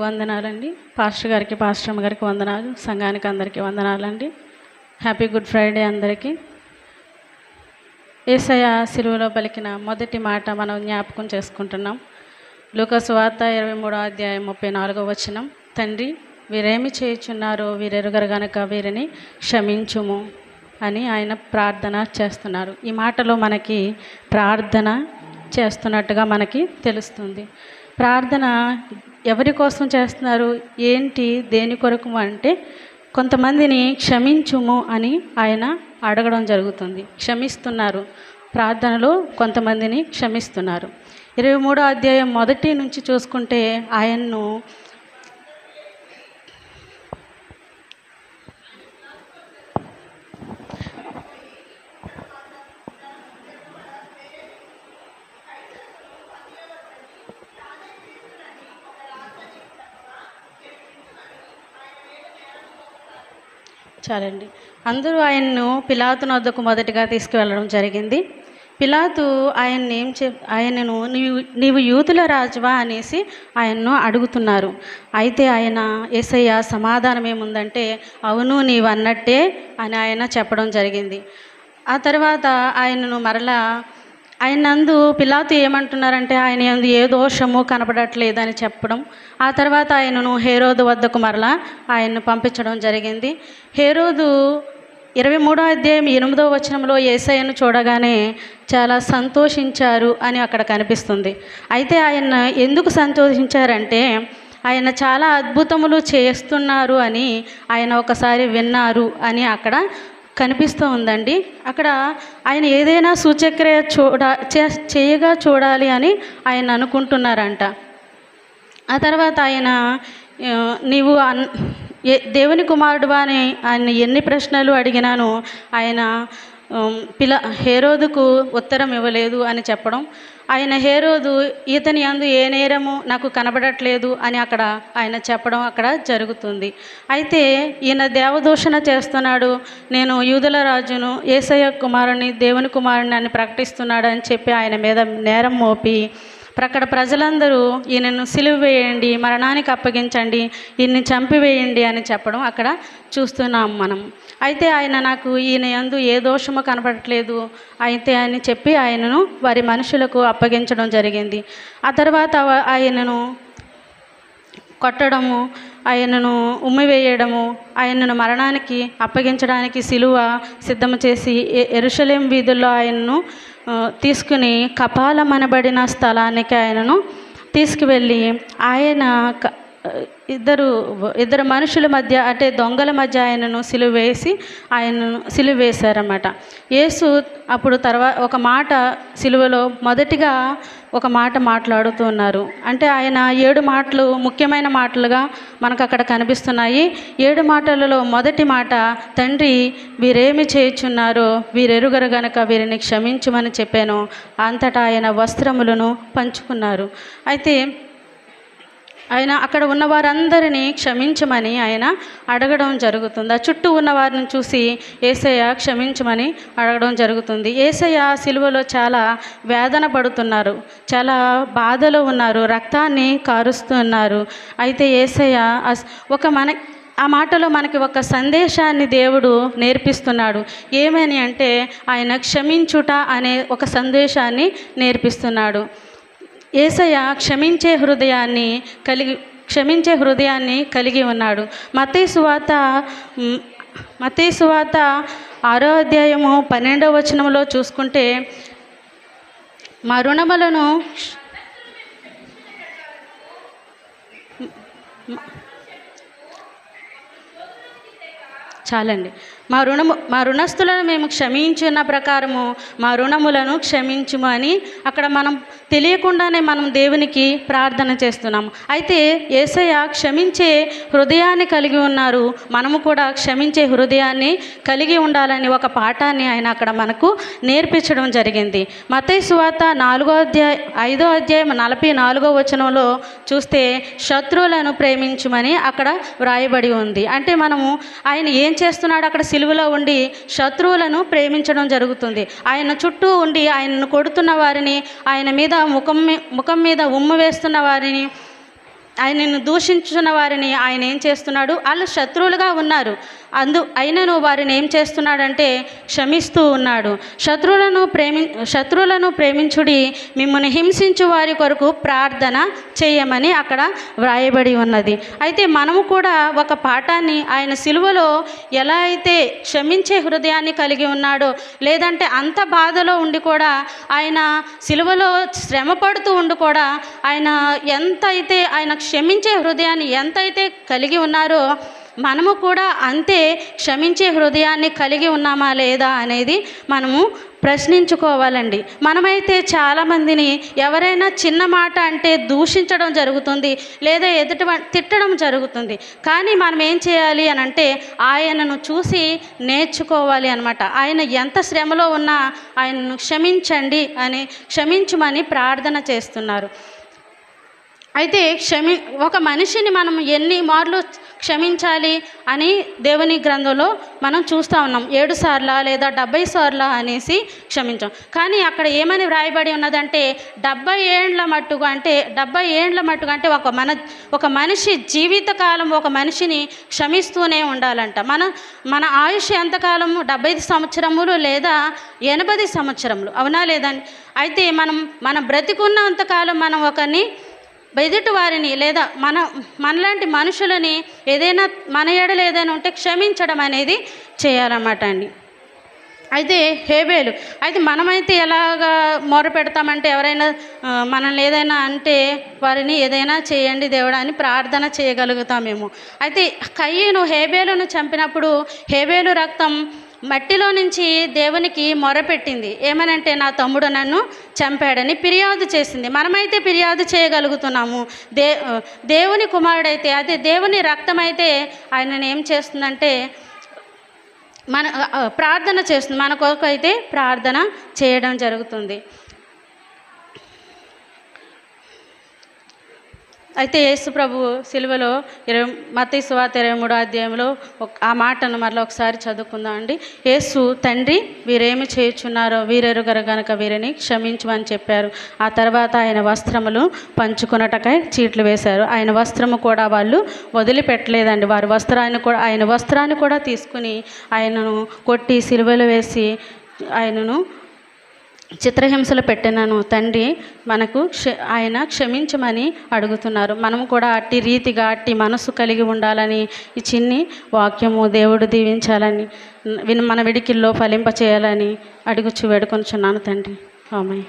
వందనాలండి. పాస్టర్ గారికి, పాస్టర్ అమ్మ గారికి వందనాలు. సంఘానికి అందరికీ వందనాలండి. హ్యాపీ గుడ్ ఫ్రైడే అందరికీ. యేసయ్య సిలువలో పలికిన మొదటి మాట మనం జ్ఞాపకం చేసుకుంటున్నాం. లూకా సువార్త 23వ అధ్యాయం 34వ వచనం. తండ్రి, వీరేమి చేయుచున్నారో వీరెరుగరు గనుక వీరిని క్షమించుము అని ఆయన ప్రార్థన చేస్తున్నారు. ఈ మాటలో మనకి ప్రార్థన చేస్తున్నట్టుగా మనకి తెలుస్తుంది. ప్రార్థన ఎవరి కోసం చేస్తున్నారు, ఏంటి, దేని కొరకు అంటే కొంతమందిని క్షమించుము అని ఆయన అడగడం జరుగుతుంది. క్షమిస్తున్నారు, ప్రార్థనలో కొంతమందిని క్షమిస్తున్నారు. 23వ అధ్యాయం మొదటి నుంచి చూసుకుంటే ఆయన్ను చాలండి. అందరూ ఆయన్ను పిలాతు వద్దకు మొదటిగా తీసుకువెళ్ళడం జరిగింది. పిలాతు ఆయనను నీవు యూదుల రాజువా అనేసి ఆయన్ను అడుగుతున్నారు. అయితే ఆయన యేసయ్య సమాధానం ఏముందంటే, అవును నీవు అన్నట్టే అని ఆయన చెప్పడం జరిగింది. ఆ తర్వాత ఆయనను మరలా ఆయనందు పిలాతు ఏమంటున్నారంటే ఆయన యందు ఏ దోషము కనపడట్లేదని చెప్పడం. ఆ తర్వాత ఆయనను హేరోదు వద్దకు మరలా ఆయన్ను పంపించడం జరిగింది. హేరోదు 23వ అధ్యాయం 8వ వచనంలో యేసయ్యను చూడగానే చాలా సంతోషించారు అని అక్కడ కనిపిస్తుంది. అయితే ఆయన ఎందుకు సంతోషించారంటే ఆయన చాలా అద్భుతములు చేస్తున్నారు అని ఆయన ఒకసారి విన్నారు అని అక్కడ కనిపిస్తూ ఉందండి. అక్కడ ఆయన ఏదైనా సూచక్రియ చేయగా చూడాలి అని ఆయన అనుకుంటున్నారంట. ఆ తర్వాత ఆయన నీవు దేవుని కుమారుడువా అని ఆయన ఎన్ని ప్రశ్నలు అడిగినాను ఆయన హేరోదుకు ఉత్తరం ఇవ్వలేదు అని చెప్పడం. ఆయన హేరోదు ఇతని యందు ఏ నేరము నాకు కనబడట్లేదు అని అక్కడ ఆయన చెప్పడం అక్కడ జరుగుతుంది. అయితే ఈయన దేవదూషణ చేస్తున్నాడు, నేను యూదుల రాజును, యేసయ్య కుమారుని, దేవుని కుమారుని అని ప్రకటిస్తున్నాడు అని చెప్పి ఆయన మీద నేరం మోపి అక్కడ ప్రజలందరూ ఈయనను సిలువ వేయండి, మరణానికి అప్పగించండి, ఈయన్ని చంపివేయండి అని చెప్పడం అక్కడ చూస్తున్నాం మనం. అయితే ఆయన నాకు ఈయన యందు ఏ దోషము కనపడట్లేదు అయితే అని చెప్పి ఆయనను వారి మనుషులకు అప్పగించడం జరిగింది. ఆ తర్వాత ఆయనను కొట్టడము, ఆయనను ఉమ్మివేయడము, ఆయనను మరణానికి అప్పగించడానికి సిలువ సిద్ధము చేసి యెరూషలేం వీధుల్లో ఆయనను తీసుకుని కపాలమనబడిన స్థలానికి ఆయనను తీసుకువెళ్ళి ఆయన ఇద్దరు మనుషుల మధ్య అంటే దొంగల మధ్య ఆయనను సిలువ వేశారన్నమాట. యేసు అప్పుడు ఒక మాట సిలువలో మొదటిగా ఒక మాట మాట్లాడుతున్నారు. అంటే ఆయన 7 మాటలు ముఖ్యమైన మాటలుగా మనకు అక్కడ కనిపిస్తున్నాయి. 7 మాటలలో మొదటి మాట, తండ్రి వీరేమి చేయుచున్నారో వీరెరుగరు గనక వీరిని క్షమించుమని చెప్పాను. అంతటా ఆయన వస్త్రములను పంచుకున్నారు. అయితే ఆయన అక్కడ ఉన్న వారందరినీ క్షమించమని ఆయన అడగడం జరుగుతుంది. ఆ చుట్టూ ఉన్న వారిని చూసి యేసయ్య క్షమించమని అడగడం జరుగుతుంది. యేసయ్య సిలువలో చాలా వేదన పడుతున్నారు, చాలా బాధలో ఉన్నారు, రక్తాన్ని కారుస్తున్నారు. అయితే యేసయ్య ఆ మాటలో మనకి ఒక సందేశాన్ని దేవుడు నేర్పిస్తున్నాడు. ఏమని అంటే ఆయన క్షమించుట అనే ఒక సందేశాన్ని నేర్పిస్తున్నాడు. యేసయ్య క్షమించే హృదయాన్ని కలిగి ఉన్నాడు. మత్తయి సువార్త 6వ అధ్యాయము 12వ వచనంలో చూసుకుంటే మా రుణములను చాలండి మా రుణస్థులను మేము క్షమించిన ప్రకారము మా రుణములను క్షమించుము అని అక్కడ మనం తెలియకుండానే మనం దేవునికి ప్రార్థన చేస్తున్నాము. అయితే యేసయ్య క్షమించే హృదయాన్ని కలిగి ఉన్నారు. మనము కూడా క్షమించే హృదయాన్ని కలిగి ఉండాలని ఒక పాఠాన్ని ఆయన అక్కడ మనకు నేర్పించడం జరిగింది. మత్తయి సువార్త 5వ అధ్యాయం 44వ వచనంలో చూస్తే శత్రువులను ప్రేమించుమని అక్కడ వ్రాయబడి ఉంది. అంటే మనము ఆయన ఏం చేస్తున్నాడు, అక్కడ సిలువలో ఉండి శత్రువులను ప్రేమించడం జరుగుతుంది. ఆయన చుట్టూ ఉండి ఆయనను కొడుతున్న వారిని, ఆయన మీద ముఖం మీద ఉమ్ము వేస్తున్న వారిని, ఆయనను దూషించున్న వారిని ఆయన ఏం చేస్తున్నాడు? వాళ్ళు శత్రువులుగా ఉన్నారు, అయినను వారిని ఏం చేస్తున్నాడంటే క్షమిస్తూ ఉన్నాడు. శత్రువులను ప్రేమించుడి, మిమ్మల్ని హింసించు వారి కొరకు ప్రార్థన చేయమని అక్కడ వ్రాయబడి ఉన్నది. అయితే మనము కూడా ఒక పాఠాన్ని, ఆయన సిలువలో ఎలా అయితే క్షమించే హృదయాన్ని కలిగి ఉన్నాడో, లేదంటే అంత బాధలో ఉండి కూడా ఆయన సిలువలో శ్రమ పడుతూ ఉండి కూడా ఆయన ఎంతైతే ఆయన క్షమించే హృదయాన్ని ఎంతైతే కలిగి ఉన్నారో, మనము కూడా అంతే క్షమించే హృదయాన్ని కలిగి ఉన్నామా లేదా అనేది మనము ప్రశ్నించుకోవాలండి. మనమైతే చాలామందిని ఎవరైనా చిన్న మాట అంటే దూషించడం జరుగుతుంది, లేదా తిట్టడం జరుగుతుంది. కానీ మనం ఏం చేయాలి అని అంటే ఆయనను చూసి నేర్చుకోవాలి అన్నమాట. ఆయన ఎంత శ్రమలో ఉన్నా ఆయనను క్షమించమని ప్రార్థన చేస్తున్నారు. అయితే ఒక మనిషిని మనం ఎన్ని మార్లు క్షమించాలి అని దేవుని గ్రంథంలో మనం చూస్తూ ఉన్నాం. 7 సార్లా లేదా 70 సార్లా అనేసి క్షమించాం. కానీ అక్కడ ఏమని వ్రాయబడి ఉన్నదంటే 70 ఏండ్ల మట్టుకు అంటే ఒక మనిషి జీవితకాలం ఒక మనిషిని క్షమిస్తూనే ఉండాలంట. మన ఆయుష్ ఎంతకాలము? 75 సంవత్సరములు లేదా 80 సంవత్సరములు, అవునా లేదండి? అయితే మనం బ్రతికున్నంతకాలం మనం ఒకరిని ఎదుటి వారిని లేదా మనలాంటి మనుషులని ఏదైనా మన ఎడల ఏదైనా ఉంటే క్షమించడం అనేది చేయాలన్నమాట అండి. అయితే హేబేలు, అయితే మనమైతే ఎలాగా మొర పెడతామంటే ఎవరైనా మనల్ని ఏదైనా అంటే వారిని ఏదైనా చేయండి దేవుడా అని ప్రార్థన చేయగలుగుతామేమో. అయితే కయ్యను హేబేలును చంపినప్పుడు హేబేలు రక్తం మట్టిలో నుంచి దేవునికి మొరపెట్టింది. ఏమనంటే నా తమ్ముడు నన్ను చంపాడని ఫిర్యాదు చేసింది. మనమైతే ఫిర్యాదు చేయగలుగుతున్నాము. దేవుని కుమారుడైతే, అదే దేవుని రక్తం అయితే ఆయనను ఏం చేస్తుందంటే ప్రార్థన చేస్తుంది. మన కొరకు అయితే ప్రార్థన చేయడం జరుగుతుంది. అయితే యేసు ప్రభు సిలువలో మత్తయి సువార్త 23వ అధ్యాయంలో ఆ మాటను మరలా ఒకసారి చదువుకుందాం అండి. యేసు, తండ్రి వీరేమి చేయుచున్నారో వీరెరుగరు గనుక వీరిని క్షమించమని చెప్పారు. ఆ తర్వాత ఆయన వస్త్రములు పంచుకొనుటకై చీట్లు వేశారు. ఆయన వస్త్రము కూడా వాళ్ళు వదిలిపెట్టలేదండి. ఆయన వస్త్రాన్ని కూడా తీసుకుని ఆయనను కొట్టి సిలువలో వేసి ఆయనను చిత్రహింసలు పెట్టినను తండ్రి ఆయన క్షమించమని అడుగుతున్నారు. మనము కూడా అట్టి రీతిగా అట్టి మనసు కలిగి ఉండాలని ఈ చిన్ని వాక్యము దేవుడు దీవించాలని మన విడికిల్లో ఫలింపచేయాలని అడుగుచు వేడుకొనుచున్నాను తండ్రి. ఆమేన్.